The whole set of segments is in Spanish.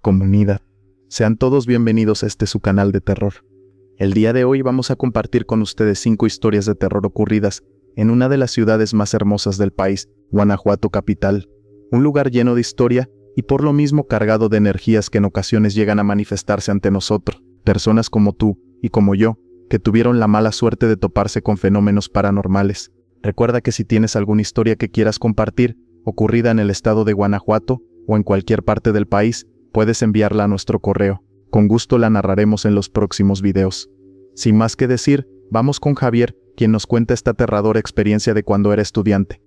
Comunidad, sean todos bienvenidos a su canal de terror. El día de hoy vamos a compartir con ustedes 5 historias de terror ocurridas en una de las ciudades más hermosas del país, Guanajuato capital. Un lugar lleno de historia y por lo mismo cargado de energías que en ocasiones llegan a manifestarse ante nosotros, personas como tú y como yo, que tuvieron la mala suerte de toparse con fenómenos paranormales. Recuerda que si tienes alguna historia que quieras compartir, ocurrida en el estado de Guanajuato o en cualquier parte del país, puedes enviarla a nuestro correo. Con gusto la narraremos en los próximos videos. Sin más que decir, vamos con Javier, quien nos cuenta esta aterradora experiencia de cuando era estudiante.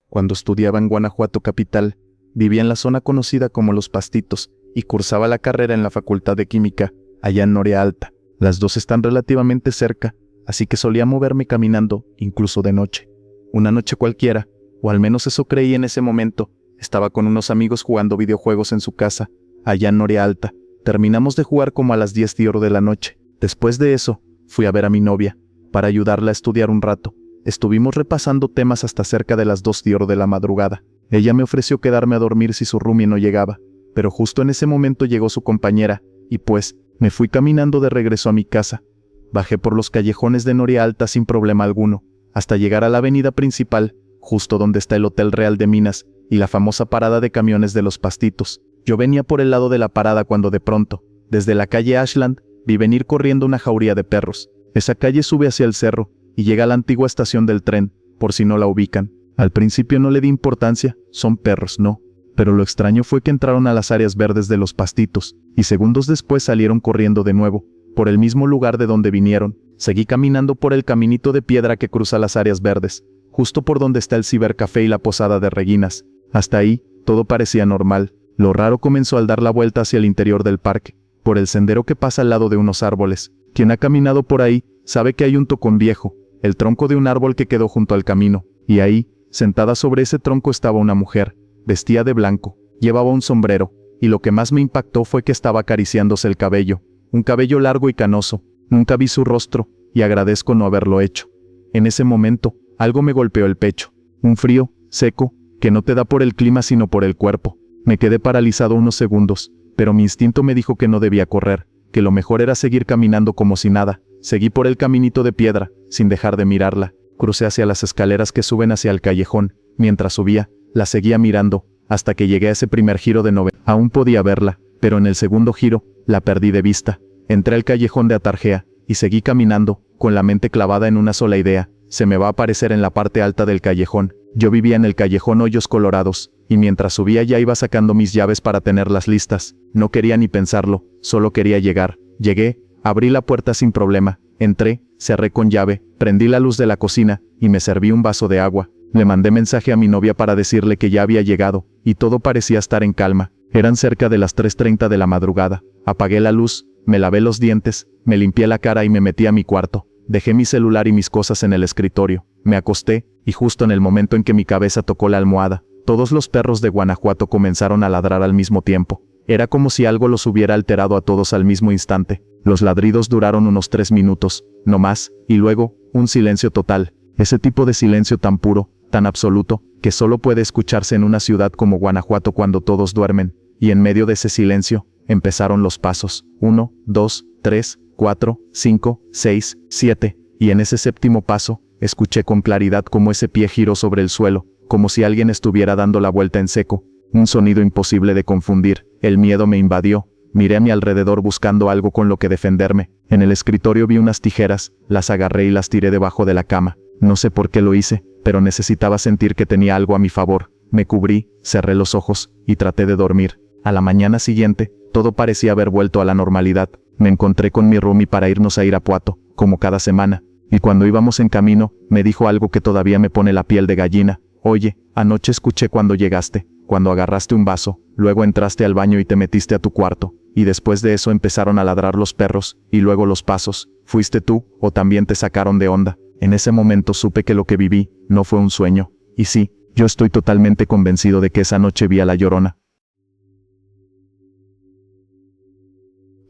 Cuando estudiaba en Guanajuato capital, vivía en la zona conocida como Los Pastitos y cursaba la carrera en la Facultad de Química, allá en Noria Alta. Las dos están relativamente cerca, así que solía moverme caminando, incluso de noche. Una noche cualquiera, o al menos eso creí en ese momento, estaba con unos amigos jugando videojuegos en su casa, allá en Noria Alta. Terminamos de jugar como a las 10:00 de la noche. Después de eso, fui a ver a mi novia, para ayudarla a estudiar un rato. Estuvimos repasando temas hasta cerca de las 2:00 de la madrugada. Ella me ofreció quedarme a dormir si su roomie no llegaba, pero justo en ese momento llegó su compañera, y pues, me fui caminando de regreso a mi casa. Bajé por los callejones de Noria Alta sin problema alguno, hasta llegar a la avenida principal, justo donde está el Hotel Real de Minas, y la famosa parada de camiones de Los Pastitos. Yo venía por el lado de la parada cuando de pronto, desde la calle Ashland, vi venir corriendo una jauría de perros. Esa calle sube hacia el cerro, y llega a la antigua estación del tren, por si no la ubican. Al principio no le di importancia, son perros, ¿no? Pero lo extraño fue que entraron a las áreas verdes de Los Pastitos, y segundos después salieron corriendo de nuevo, por el mismo lugar de donde vinieron. Seguí caminando por el caminito de piedra que cruza las áreas verdes, justo por donde está el cibercafé y la posada de Reguinas. Hasta ahí, todo parecía normal. Lo raro comenzó al dar la vuelta hacia el interior del parque, por el sendero que pasa al lado de unos árboles. Quien ha caminado por ahí, sabe que hay un tocón viejo, el tronco de un árbol que quedó junto al camino, y ahí, sentada sobre ese tronco estaba una mujer, vestía de blanco, llevaba un sombrero, y lo que más me impactó fue que estaba acariciándose el cabello, un cabello largo y canoso. Nunca vi su rostro, y agradezco no haberlo hecho. En ese momento, algo me golpeó el pecho, un frío, seco, que no te da por el clima sino por el cuerpo. Me quedé paralizado unos segundos, pero mi instinto me dijo que no debía correr, que lo mejor era seguir caminando como si nada. Seguí por el caminito de piedra, sin dejar de mirarla. Crucé hacia las escaleras que suben hacia el callejón. Mientras subía, la seguía mirando, hasta que llegué a ese primer giro de 90. Aún podía verla, pero en el segundo giro, la perdí de vista. Entré al callejón de Atarjea, y seguí caminando, con la mente clavada en una sola idea. Se me va a aparecer en la parte alta del callejón. Yo vivía en el callejón Hoyos Colorados, y mientras subía ya iba sacando mis llaves para tenerlas listas. No quería ni pensarlo, solo quería llegar. Llegué, abrí la puerta sin problema, entré, cerré con llave, prendí la luz de la cocina, y me serví un vaso de agua. Le mandé mensaje a mi novia para decirle que ya había llegado, y todo parecía estar en calma. Eran cerca de las 3:30 de la madrugada. Apagué la luz, me lavé los dientes, me limpié la cara y me metí a mi cuarto. Dejé mi celular y mis cosas en el escritorio. Me acosté, y justo en el momento en que mi cabeza tocó la almohada, todos los perros de Guanajuato comenzaron a ladrar al mismo tiempo. Era como si algo los hubiera alterado a todos al mismo instante. Los ladridos duraron unos 3 minutos, no más, y luego, un silencio total. Ese tipo de silencio tan puro, tan absoluto, que solo puede escucharse en una ciudad como Guanajuato cuando todos duermen. Y en medio de ese silencio, empezaron los pasos. 1, 2, 3, 4, 5, 6, 7, y en ese séptimo paso, escuché con claridad cómo ese pie giró sobre el suelo, como si alguien estuviera dando la vuelta en seco. Un sonido imposible de confundir. El miedo me invadió. Miré a mi alrededor buscando algo con lo que defenderme. En el escritorio vi unas tijeras, las agarré y las tiré debajo de la cama. No sé por qué lo hice, pero necesitaba sentir que tenía algo a mi favor. Me cubrí, cerré los ojos, y traté de dormir. A la mañana siguiente, todo parecía haber vuelto a la normalidad. Me encontré con mi roomie para irnos a Irapuato, como cada semana. Y cuando íbamos en camino, me dijo algo que todavía me pone la piel de gallina. Oye, anoche escuché cuando llegaste, cuando agarraste un vaso, luego entraste al baño y te metiste a tu cuarto, y después de eso empezaron a ladrar los perros, y luego los pasos. ¿Fuiste tú, o también te sacaron de onda? En ese momento supe que lo que viví, no fue un sueño. Y sí, yo estoy totalmente convencido de que esa noche vi a la Llorona.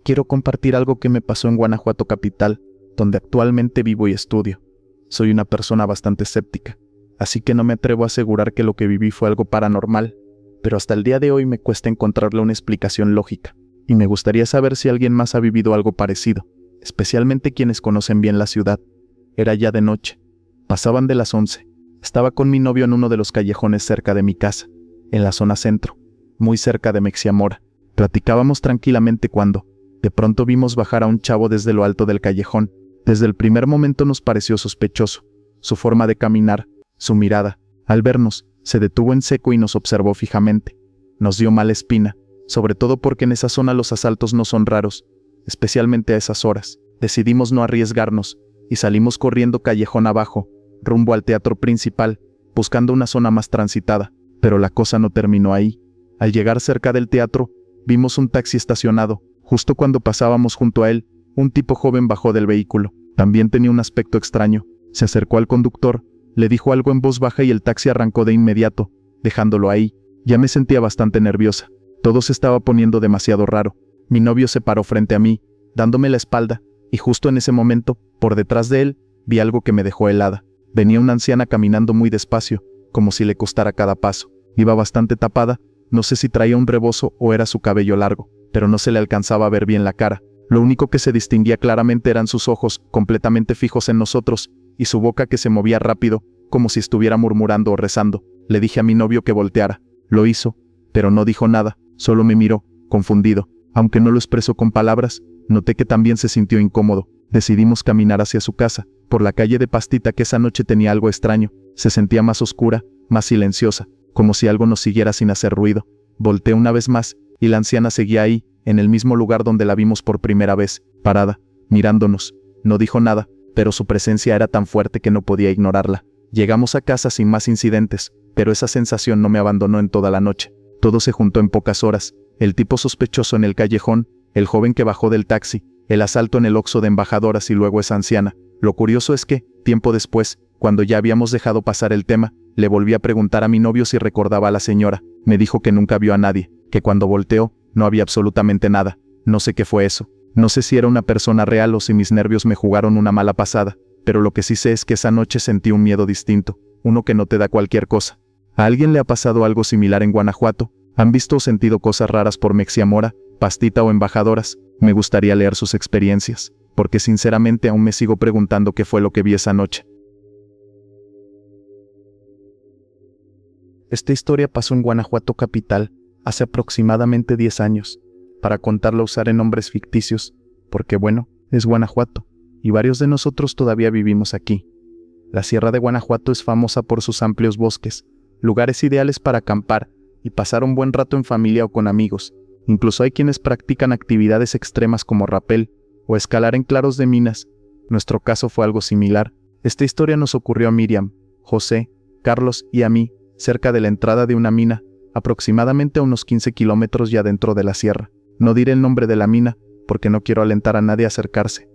Quiero compartir algo que me pasó en Guanajuato capital, donde actualmente vivo y estudio. Soy una persona bastante escéptica, así que no me atrevo a asegurar que lo que viví fue algo paranormal, pero hasta el día de hoy me cuesta encontrarle una explicación lógica, y me gustaría saber si alguien más ha vivido algo parecido, especialmente quienes conocen bien la ciudad. Era ya de noche. Pasaban de las 11. Estaba con mi novio en uno de los callejones cerca de mi casa, en la zona centro, muy cerca de Mexiamora. Platicábamos tranquilamente cuando, de pronto vimos bajar a un chavo desde lo alto del callejón. Desde el primer momento nos pareció sospechoso, su forma de caminar, su mirada. Al vernos, se detuvo en seco y nos observó fijamente. Nos dio mala espina, sobre todo porque en esa zona los asaltos no son raros, especialmente a esas horas. Decidimos no arriesgarnos, y salimos corriendo callejón abajo, rumbo al teatro principal, buscando una zona más transitada. Pero la cosa no terminó ahí. Al llegar cerca del teatro, vimos un taxi estacionado. Justo cuando pasábamos junto a él, un tipo joven bajó del vehículo. También tenía un aspecto extraño. Se acercó al conductor, le dijo algo en voz baja y el taxi arrancó de inmediato, dejándolo ahí. Ya me sentía bastante nerviosa. Todo se estaba poniendo demasiado raro. Mi novio se paró frente a mí, dándome la espalda, y justo en ese momento, por detrás de él, vi algo que me dejó helada. Venía una anciana caminando muy despacio, como si le costara cada paso. Iba bastante tapada, no sé si traía un rebozo o era su cabello largo, pero no se le alcanzaba a ver bien la cara. Lo único que se distinguía claramente eran sus ojos, completamente fijos en nosotros, y su boca que se movía rápido, como si estuviera murmurando o rezando. Le dije a mi novio que volteara. Lo hizo, pero no dijo nada, solo me miró, confundido. Aunque no lo expresó con palabras, noté que también se sintió incómodo. Decidimos caminar hacia su casa, por la calle de Pastita que esa noche tenía algo extraño. Se sentía más oscura, más silenciosa, como si algo nos siguiera sin hacer ruido. Volteé una vez más, y la anciana seguía ahí, en el mismo lugar donde la vimos por primera vez, parada, mirándonos. No dijo nada, pero su presencia era tan fuerte que no podía ignorarla. Llegamos a casa sin más incidentes, pero esa sensación no me abandonó en toda la noche. Todo se juntó en pocas horas. El tipo sospechoso en el callejón, el joven que bajó del taxi, el asalto en el Oxxo de Embajadoras y luego esa anciana. Lo curioso es que, tiempo después, cuando ya habíamos dejado pasar el tema, le volví a preguntar a mi novio si recordaba a la señora. Me dijo que nunca vio a nadie, que cuando volteó, no había absolutamente nada. No sé qué fue eso. No sé si era una persona real o si mis nervios me jugaron una mala pasada, pero lo que sí sé es que esa noche sentí un miedo distinto, uno que no te da cualquier cosa. ¿A alguien le ha pasado algo similar en Guanajuato? ¿Han visto o sentido cosas raras por Mexiamora, Pastita o Embajadoras? Me gustaría leer sus experiencias, porque sinceramente aún me sigo preguntando qué fue lo que vi esa noche. Esta historia pasó en Guanajuato capital, hace aproximadamente 10 años. Para contarla usaré nombres ficticios, porque bueno, es Guanajuato, y varios de nosotros todavía vivimos aquí. La Sierra de Guanajuato es famosa por sus amplios bosques, lugares ideales para acampar y pasar un buen rato en familia o con amigos. Incluso hay quienes practican actividades extremas como rapel o escalar en claros de minas. Nuestro caso fue algo similar. Esta historia nos ocurrió a Miriam, José, Carlos y a mí, cerca de la entrada de una mina, aproximadamente a unos 15 kilómetros ya dentro de la sierra. No diré el nombre de la mina, porque no quiero alentar a nadie a acercarse.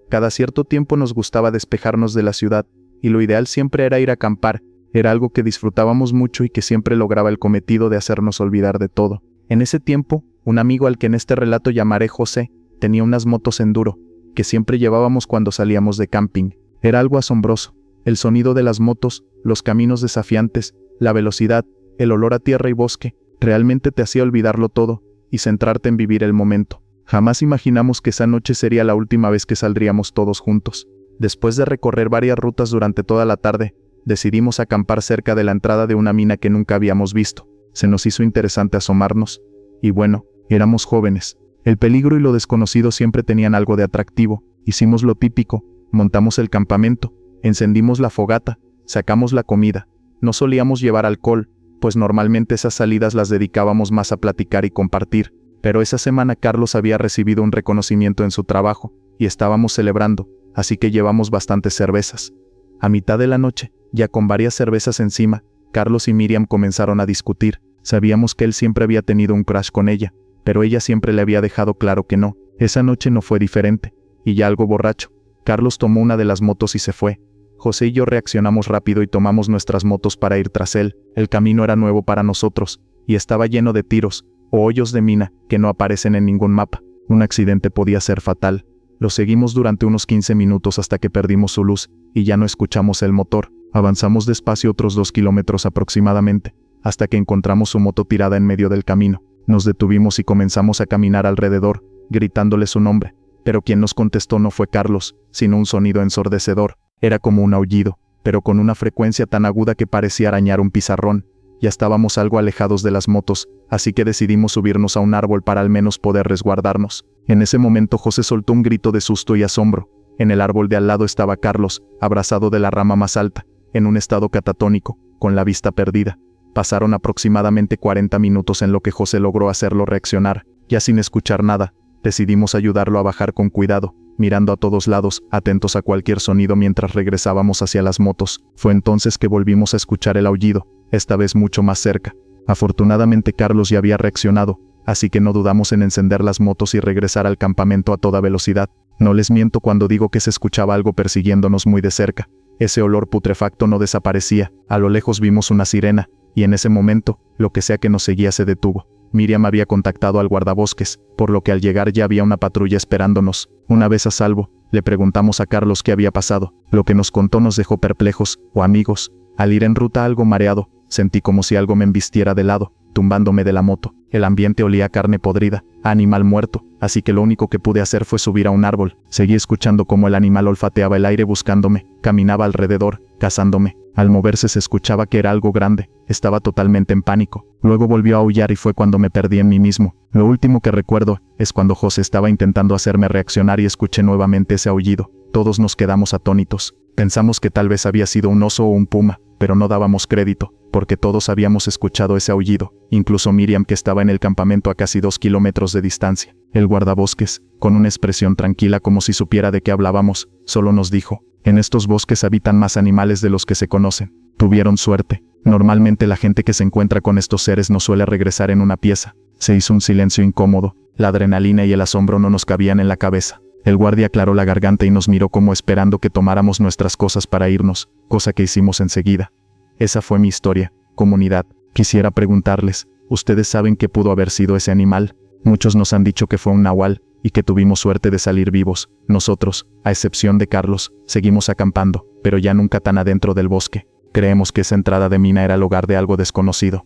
Cada cierto tiempo nos gustaba despejarnos de la ciudad, y lo ideal siempre era ir a acampar. Era algo que disfrutábamos mucho y que siempre lograba el cometido de hacernos olvidar de todo. En ese tiempo, un amigo al que en este relato llamaré José, tenía unas motos enduro, que siempre llevábamos cuando salíamos de camping. Era algo asombroso. El sonido de las motos, los caminos desafiantes, la velocidad, el olor a tierra y bosque, realmente te hacía olvidarlo todo, y centrarte en vivir el momento. Jamás imaginamos que esa noche sería la última vez que saldríamos todos juntos. Después de recorrer varias rutas durante toda la tarde, decidimos acampar cerca de la entrada de una mina que nunca habíamos visto. Se nos hizo interesante asomarnos. Y bueno, éramos jóvenes. El peligro y lo desconocido siempre tenían algo de atractivo. Hicimos lo típico, montamos el campamento, encendimos la fogata, sacamos la comida. No solíamos llevar alcohol, pues normalmente esas salidas las dedicábamos más a platicar y compartir. Pero esa semana Carlos había recibido un reconocimiento en su trabajo, y estábamos celebrando, así que llevamos bastantes cervezas. A mitad de la noche, ya con varias cervezas encima, Carlos y Miriam comenzaron a discutir. Sabíamos que él siempre había tenido un crush con ella, pero ella siempre le había dejado claro que no. Esa noche no fue diferente, y ya algo borracho, Carlos tomó una de las motos y se fue. José y yo reaccionamos rápido y tomamos nuestras motos para ir tras él. El camino era nuevo para nosotros, y estaba lleno de tiros, o hoyos de mina, que no aparecen en ningún mapa. Un accidente podía ser fatal. Lo seguimos durante unos 15 minutos hasta que perdimos su luz, y ya no escuchamos el motor. Avanzamos despacio otros 2 kilómetros aproximadamente, hasta que encontramos su moto tirada en medio del camino. Nos detuvimos y comenzamos a caminar alrededor, gritándole su nombre, pero quien nos contestó no fue Carlos, sino un sonido ensordecedor. Era como un aullido, pero con una frecuencia tan aguda que parecía arañar un pizarrón. Ya estábamos algo alejados de las motos, así que decidimos subirnos a un árbol para al menos poder resguardarnos. En ese momento José soltó un grito de susto y asombro. En el árbol de al lado estaba Carlos, abrazado de la rama más alta, en un estado catatónico, con la vista perdida. Pasaron aproximadamente 40 minutos en lo que José logró hacerlo reaccionar. Ya sin escuchar nada, decidimos ayudarlo a bajar con cuidado, mirando a todos lados, atentos a cualquier sonido mientras regresábamos hacia las motos. Fue entonces que volvimos a escuchar el aullido, esta vez mucho más cerca. Afortunadamente Carlos ya había reaccionado, así que no dudamos en encender las motos y regresar al campamento a toda velocidad. No les miento cuando digo que se escuchaba algo persiguiéndonos muy de cerca. Ese olor putrefacto no desaparecía. A lo lejos vimos una sirena, y en ese momento, lo que sea que nos seguía se detuvo. Miriam había contactado al guardabosques, por lo que al llegar ya había una patrulla esperándonos. Una vez a salvo, le preguntamos a Carlos qué había pasado. Lo que nos contó nos dejó perplejos, o amigos. Al ir en ruta algo mareado, sentí como si algo me embistiera de lado, tumbándome de la moto. El ambiente olía a carne podrida, a animal muerto, así que lo único que pude hacer fue subir a un árbol. Seguí escuchando cómo el animal olfateaba el aire buscándome, caminaba alrededor, cazándome. Al moverse se escuchaba que era algo grande, estaba totalmente en pánico. Luego volvió a aullar y fue cuando me perdí en mí mismo. Lo último que recuerdo es cuando José estaba intentando hacerme reaccionar y escuché nuevamente ese aullido. Todos nos quedamos atónitos. Pensamos que tal vez había sido un oso o un puma, pero no dábamos crédito, porque todos habíamos escuchado ese aullido, incluso Miriam, que estaba en el campamento a casi 2 kilómetros de distancia. El guardabosques, con una expresión tranquila como si supiera de qué hablábamos, solo nos dijo: en estos bosques habitan más animales de los que se conocen. Tuvieron suerte. Normalmente la gente que se encuentra con estos seres no suele regresar en una pieza. Se hizo un silencio incómodo. La adrenalina y el asombro no nos cabían en la cabeza. El guardia aclaró la garganta y nos miró como esperando que tomáramos nuestras cosas para irnos, cosa que hicimos enseguida. Esa fue mi historia, comunidad. Quisiera preguntarles, ¿ustedes saben qué pudo haber sido ese animal? Muchos nos han dicho que fue un nahual, y que tuvimos suerte de salir vivos. Nosotros, a excepción de Carlos, seguimos acampando, pero ya nunca tan adentro del bosque. Creemos que esa entrada de mina era el hogar de algo desconocido.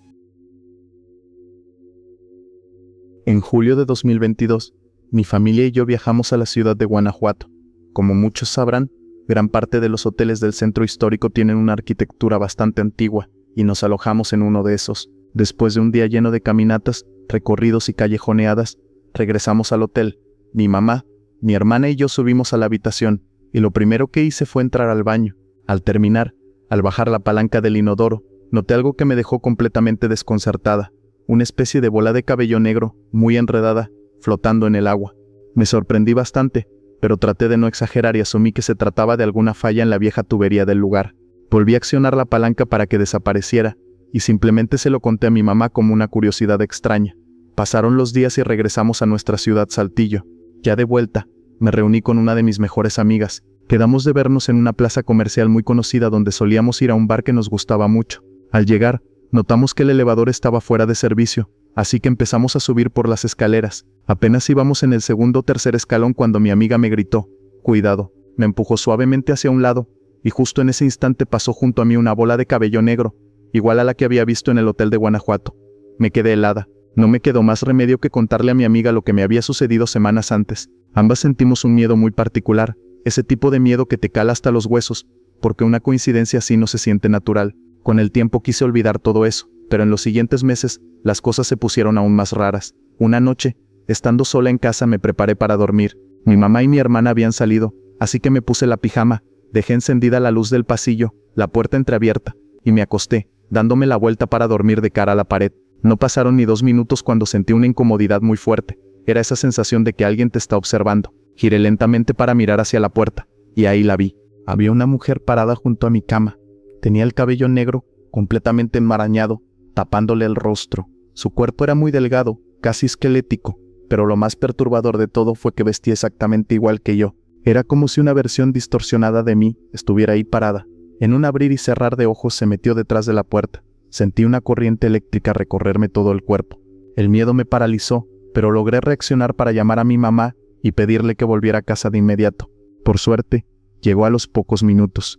En julio de 2022, mi familia y yo viajamos a la ciudad de Guanajuato. Como muchos sabrán, gran parte de los hoteles del centro histórico tienen una arquitectura bastante antigua, y nos alojamos en uno de esos. Después de un día lleno de caminatas, recorridos y callejoneadas, regresamos al hotel. Mi mamá, mi hermana y yo subimos a la habitación, y lo primero que hice fue entrar al baño. Al terminar, al bajar la palanca del inodoro, noté algo que me dejó completamente desconcertada, una especie de bola de cabello negro, muy enredada, flotando en el agua. Me sorprendí bastante, pero traté de no exagerar y asumí que se trataba de alguna falla en la vieja tubería del lugar. Volví a accionar la palanca para que desapareciera, y simplemente se lo conté a mi mamá como una curiosidad extraña. Pasaron los días y regresamos a nuestra ciudad Saltillo. Ya de vuelta, me reuní con una de mis mejores amigas. Quedamos de vernos en una plaza comercial muy conocida donde solíamos ir a un bar que nos gustaba mucho. Al llegar, notamos que el elevador estaba fuera de servicio, así que empezamos a subir por las escaleras. Apenas íbamos en el segundo o tercer escalón cuando mi amiga me gritó: «¡Cuidado!». Me empujó suavemente hacia un lado, y justo en ese instante pasó junto a mí una bola de cabello negro, igual a la que había visto en el hotel de Guanajuato. Me quedé helada. No me quedó más remedio que contarle a mi amiga lo que me había sucedido semanas antes. Ambas sentimos un miedo muy particular, ese tipo de miedo que te cala hasta los huesos, porque una coincidencia así no se siente natural. Con el tiempo quise olvidar todo eso, pero en los siguientes meses, las cosas se pusieron aún más raras. Una noche, estando sola en casa, me preparé para dormir. Mi mamá y mi hermana habían salido, así que me puse la pijama, dejé encendida la luz del pasillo, la puerta entreabierta, y me acosté, dándome la vuelta para dormir de cara a la pared. No pasaron ni 2 minutos cuando sentí una incomodidad muy fuerte. Era esa sensación de que alguien te está observando. Giré lentamente para mirar hacia la puerta, y ahí la vi. Había una mujer parada junto a mi cama. Tenía el cabello negro, completamente enmarañado, tapándole el rostro. Su cuerpo era muy delgado, casi esquelético, pero lo más perturbador de todo fue que vestía exactamente igual que yo. Era como si una versión distorsionada de mí estuviera ahí parada. En un abrir y cerrar de ojos se metió detrás de la puerta. Sentí una corriente eléctrica recorrerme todo el cuerpo. El miedo me paralizó, pero logré reaccionar para llamar a mi mamá y pedirle que volviera a casa de inmediato. Por suerte, llegó a los pocos minutos.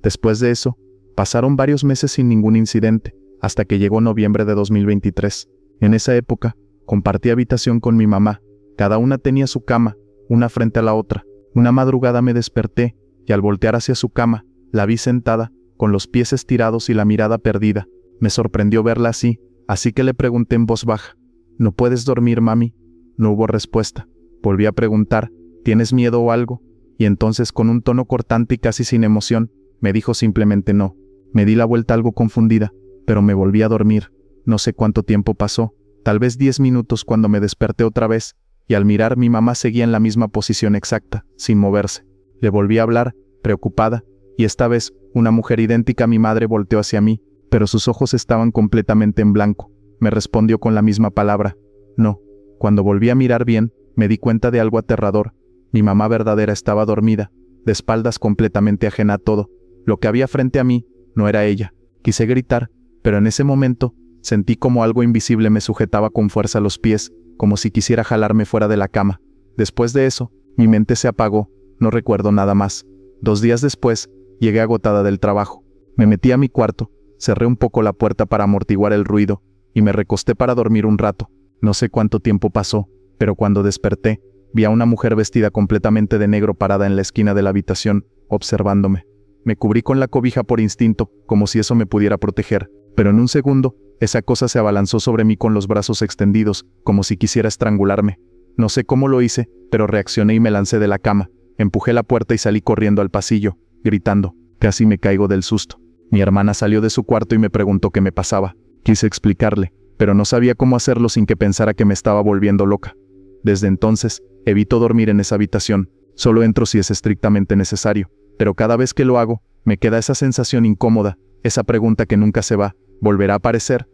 Después de eso, pasaron varios meses sin ningún incidente, hasta que llegó noviembre de 2023. En esa época, compartí habitación con mi mamá. Cada una tenía su cama, una frente a la otra. Una madrugada me desperté, y al voltear hacia su cama, la vi sentada, con los pies estirados y la mirada perdida. Me sorprendió verla así que le pregunté en voz baja: ¿No puedes dormir, mami? No hubo respuesta. Volví a preguntar: ¿Tienes miedo o algo? Y entonces, con un tono cortante y casi sin emoción, me dijo simplemente no. Me di la vuelta algo confundida, pero me volví a dormir. No sé cuánto tiempo pasó, tal vez 10 minutos, cuando me desperté otra vez, y al mirar, mi mamá seguía en la misma posición exacta, sin moverse. Le volví a hablar, preocupada, y esta vez, una mujer idéntica a mi madre volteó hacia mí, pero sus ojos estaban completamente en blanco. Me respondió con la misma palabra: no. Cuando volví a mirar bien, me di cuenta de algo aterrador. Mi mamá verdadera estaba dormida, de espaldas, completamente ajena a todo. Lo que había frente a mí no era ella. Quise gritar, pero en ese momento sentí como algo invisible me sujetaba con fuerza los pies, como si quisiera jalarme fuera de la cama. Después de eso, mi mente se apagó, no recuerdo nada más. 2 días después, llegué agotada del trabajo. Me metí a mi cuarto, cerré un poco la puerta para amortiguar el ruido, y me recosté para dormir un rato. No sé cuánto tiempo pasó, pero cuando desperté, vi a una mujer vestida completamente de negro parada en la esquina de la habitación, observándome. Me cubrí con la cobija por instinto, como si eso me pudiera proteger, pero en un segundo, esa cosa se abalanzó sobre mí con los brazos extendidos, como si quisiera estrangularme. No sé cómo lo hice, pero reaccioné y me lancé de la cama. Empujé la puerta y salí corriendo al pasillo, gritando. Casi me caigo del susto. Mi hermana salió de su cuarto y me preguntó qué me pasaba. Quise explicarle, pero no sabía cómo hacerlo sin que pensara que me estaba volviendo loca. Desde entonces, evito dormir en esa habitación. Solo entro si es estrictamente necesario, pero cada vez que lo hago, me queda esa sensación incómoda, esa pregunta que nunca se va: ¿volverá a aparecer?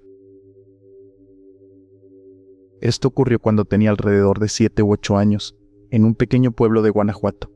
Esto ocurrió cuando tenía alrededor de 7 u 8 años, en un pequeño pueblo de Guanajuato.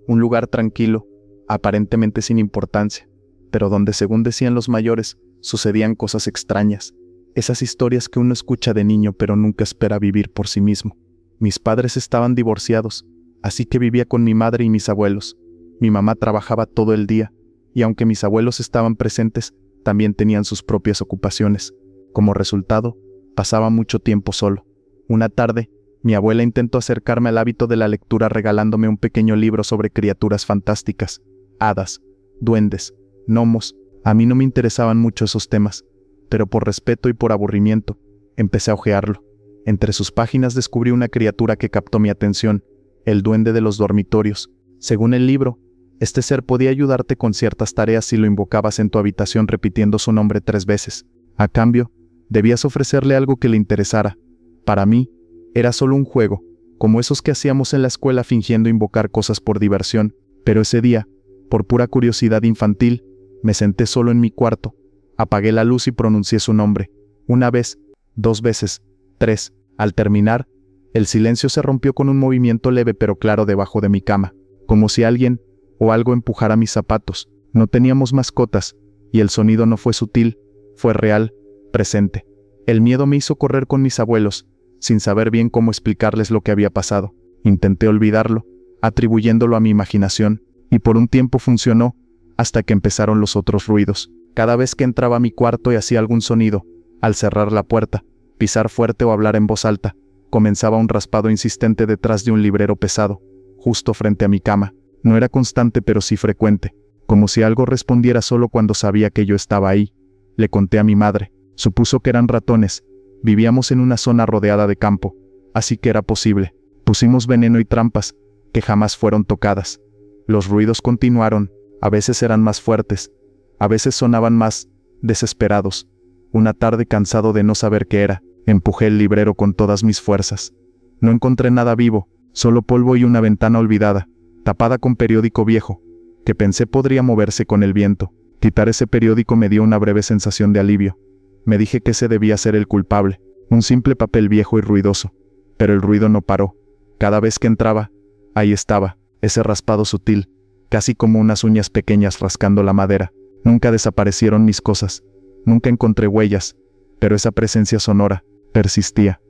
Un lugar tranquilo, aparentemente sin importancia, pero donde, según decían los mayores, sucedían cosas extrañas. Esas historias que uno escucha de niño pero nunca espera vivir por sí mismo. Mis padres estaban divorciados, así que vivía con mi madre y mis abuelos. Mi mamá trabajaba todo el día, y aunque mis abuelos estaban presentes, también tenían sus propias ocupaciones. Como resultado, pasaba mucho tiempo solo. Una tarde, mi abuela intentó acercarme al hábito de la lectura regalándome un pequeño libro sobre criaturas fantásticas, hadas, duendes, gnomos. A mí no me interesaban mucho esos temas, pero por respeto y por aburrimiento, empecé a hojearlo. Entre sus páginas descubrí una criatura que captó mi atención: el duende de los dormitorios. Según el libro, este ser podía ayudarte con ciertas tareas si lo invocabas en tu habitación repitiendo su nombre 3 veces. A cambio, debías ofrecerle algo que le interesara. Para mí, era solo un juego, como esos que hacíamos en la escuela fingiendo invocar cosas por diversión, pero ese día, por pura curiosidad infantil, me senté solo en mi cuarto, apagué la luz y pronuncié su nombre. 1 vez, 2 veces, 3. Al terminar, el silencio se rompió con un movimiento leve pero claro debajo de mi cama, como si alguien o algo empujara mis zapatos. No teníamos mascotas, y el sonido no fue sutil, fue real, presente. El miedo me hizo correr con mis abuelos, sin saber bien cómo explicarles lo que había pasado. Intenté olvidarlo, atribuyéndolo a mi imaginación, y por un tiempo funcionó, hasta que empezaron los otros ruidos. Cada vez que entraba a mi cuarto y hacía algún sonido, al cerrar la puerta, pisar fuerte o hablar en voz alta, comenzaba un raspado insistente detrás de un librero pesado, justo frente a mi cama. No era constante pero sí frecuente, como si algo respondiera solo cuando sabía que yo estaba ahí. Le conté a mi madre. Supuso que eran ratones. Vivíamos en una zona rodeada de campo, así que era posible. Pusimos veneno y trampas, que jamás fueron tocadas. Los ruidos continuaron, a veces eran más fuertes, a veces sonaban más desesperados. Una tarde, cansado de no saber qué era, empujé el librero con todas mis fuerzas. No encontré nada vivo, solo polvo y una ventana olvidada, tapada con periódico viejo, que pensé podría moverse con el viento. Quitar ese periódico me dio una breve sensación de alivio. Me dije que ese debía ser el culpable, un simple papel viejo y ruidoso. Pero el ruido no paró. Cada vez que entraba, ahí estaba, ese raspado sutil, casi como unas uñas pequeñas rascando la madera. Nunca desaparecieron mis cosas, nunca encontré huellas, pero esa presencia sonora persistía.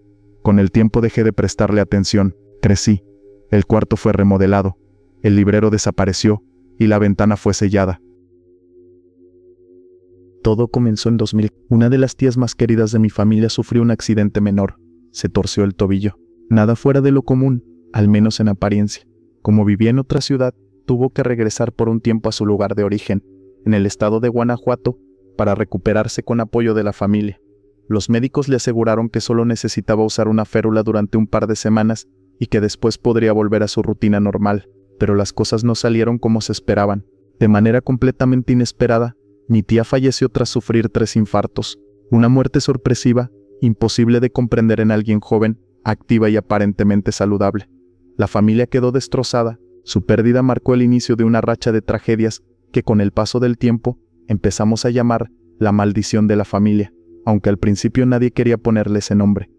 Con el tiempo dejé de prestarle atención, crecí. El cuarto fue remodelado, el librero desapareció, y la ventana fue sellada. Todo comenzó en 2000. Una de las tías más queridas de mi familia sufrió un accidente menor. Se torció el tobillo. Nada fuera de lo común, al menos en apariencia. Como vivía en otra ciudad, tuvo que regresar por un tiempo a su lugar de origen, en el estado de Guanajuato, para recuperarse con apoyo de la familia. Los médicos le aseguraron que solo necesitaba usar una férula durante un par de semanas y que después podría volver a su rutina normal, pero las cosas no salieron como se esperaban. De manera completamente inesperada, mi tía falleció tras sufrir 3 infartos, una muerte sorpresiva, imposible de comprender en alguien joven, activa y aparentemente saludable. La familia quedó destrozada. Su pérdida marcó el inicio de una racha de tragedias que con el paso del tiempo empezamos a llamar la maldición de la familia, aunque al principio nadie quería ponerle ese nombre.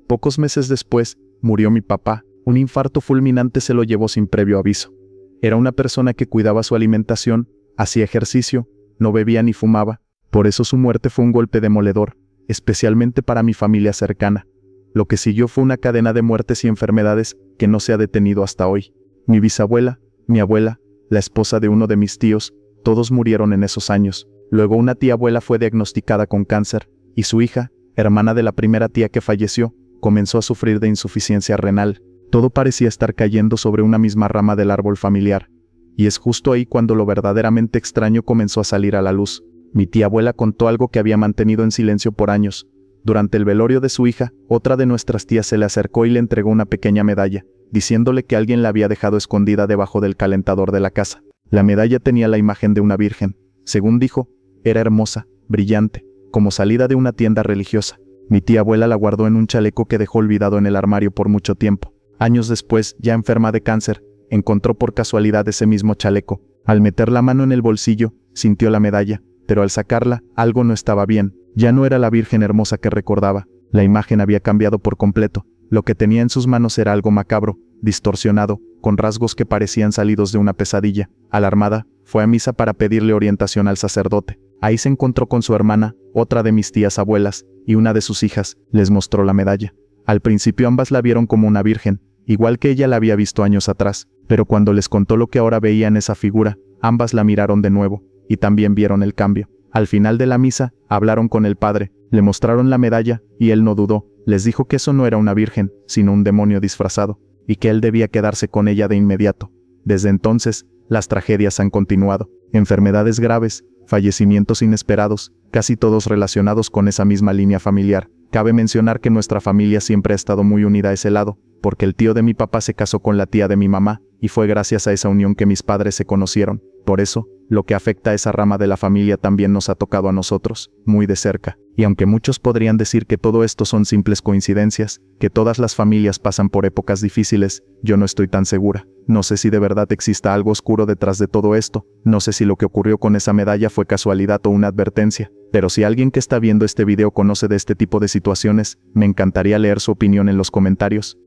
Pocos meses después, murió mi papá. Un infarto fulminante se lo llevó sin previo aviso. Era una persona que cuidaba su alimentación, hacía ejercicio, no bebía ni fumaba, por eso su muerte fue un golpe demoledor, especialmente para mi familia cercana. Lo que siguió fue una cadena de muertes y enfermedades que no se ha detenido hasta hoy. Mi bisabuela, mi abuela, la esposa de uno de mis tíos, todos murieron en esos años. Luego una tía abuela fue diagnosticada con cáncer, y su hija, hermana de la primera tía que falleció, comenzó a sufrir de insuficiencia renal. Todo parecía estar cayendo sobre una misma rama del árbol familiar. Y es justo ahí cuando lo verdaderamente extraño comenzó a salir a la luz. Mi tía abuela contó algo que había mantenido en silencio por años. Durante el velorio de su hija, otra de nuestras tías se le acercó y le entregó una pequeña medalla, diciéndole que alguien la había dejado escondida debajo del calentador de la casa. La medalla tenía la imagen de una virgen. Según dijo, era hermosa, brillante, como salida de una tienda religiosa. Mi tía abuela la guardó en un chaleco que dejó olvidado en el armario por mucho tiempo. Años después, ya enferma de cáncer, encontró por casualidad ese mismo chaleco. Al meter la mano en el bolsillo, sintió la medalla, pero al sacarla, algo no estaba bien. Ya no era la virgen hermosa que recordaba. La imagen había cambiado por completo. Lo que tenía en sus manos era algo macabro, distorsionado, con rasgos que parecían salidos de una pesadilla. Alarmada, fue a misa para pedirle orientación al sacerdote. Ahí se encontró con su hermana, otra de mis tías abuelas, y una de sus hijas. Les mostró la medalla. Al principio ambas la vieron como una virgen, igual que ella la había visto años atrás, pero cuando les contó lo que ahora veían esa figura, ambas la miraron de nuevo, y también vieron el cambio. Al final de la misa, hablaron con el padre, le mostraron la medalla, y él no dudó, les dijo que eso no era una virgen, sino un demonio disfrazado, y que él debía quedarse con ella de inmediato. Desde entonces, las tragedias han continuado, enfermedades graves, fallecimientos inesperados, casi todos relacionados con esa misma línea familiar. Cabe mencionar que nuestra familia siempre ha estado muy unida a ese lado, porque el tío de mi papá se casó con la tía de mi mamá, y fue gracias a esa unión que mis padres se conocieron. Por eso, lo que afecta a esa rama de la familia también nos ha tocado a nosotros, muy de cerca. Y aunque muchos podrían decir que todo esto son simples coincidencias, que todas las familias pasan por épocas difíciles, yo no estoy tan segura. No sé si de verdad exista algo oscuro detrás de todo esto, no sé si lo que ocurrió con esa medalla fue casualidad o una advertencia, pero si alguien que está viendo este video conoce de este tipo de situaciones, me encantaría leer su opinión en los comentarios.